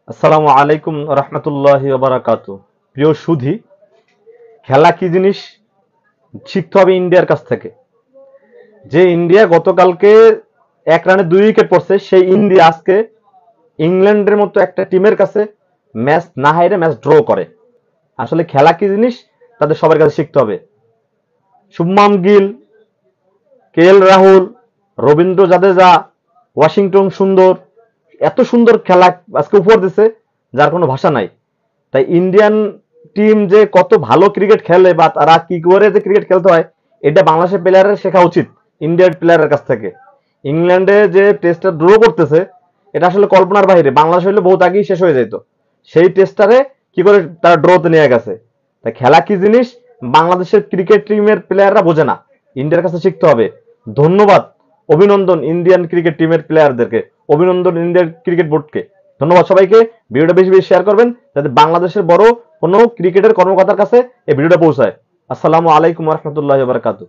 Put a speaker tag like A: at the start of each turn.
A: আসসালামু আলাইকুম রহমতুল্লাহি ওবারাকাতু। প্রিয় সুধী, খেলা কি জিনিস শিখতে হবে ইন্ডিয়ার কাছ থেকে। যে ইন্ডিয়া গতকালকে 1 রানে 2 উইকেট পড়ছে, সেই ইন্ডিয়া আজকে ইংল্যান্ডের মতো একটা টিমের কাছে ম্যাচ না হাইরে ম্যাচ ড্র করে। আসলে খেলা কি জিনিস তাদের সবার কাছে শিখতে হবে। শুভমান গিল, KL রাহুল, রবীন্দ্র জাদেজা, ওয়াশিংটন সুন্দর, এত সুন্দর খেলা আজকে উপহার দিছে যার কোনো ভাষা নাই। তাই ইন্ডিয়ান টিম যে কত ভালো ক্রিকেট খেলে বা তারা কি করে যে ক্রিকেট খেলতে হয়, এটা বাংলাদেশের প্লেয়ারের শেখা উচিত ইন্ডিয়ার প্লেয়ারের কাছ থেকে। ইংল্যান্ডে যে টেস্টটা ড্র করতেছে, এটা আসলে কল্পনার বাইরে। বাংলাদেশ হইলে বহুত আগেই শেষ হয়ে যেত। সেই টেস্টটারে কি করে তারা ড্রতে নিয়ে গেছে। তাই খেলা কি জিনিস বাংলাদেশের ক্রিকেট টিমের প্লেয়াররা বোঝে না, ইন্ডিয়ার কাছে শিখতে হবে। ধন্যবাদ, অভিনন্দন ইন্ডিয়ান ক্রিকেট টিমের প্লেয়ারদেরকে, অভিনন্দন ইন্ডিয়ান ক্রিকেট বোর্ডকে। ধন্যবাদ সবাইকে। ভিডিওটা বেশি বেশি শেয়ার করবেন যাতে বাংলাদেশের বড় কোনো ক্রিকেটের কর্মকর্তার কাছে এই ভিডিওটা পৌঁছায়। আসসালামু আলাইকুম রহমতুল্লাহ বারকাতু।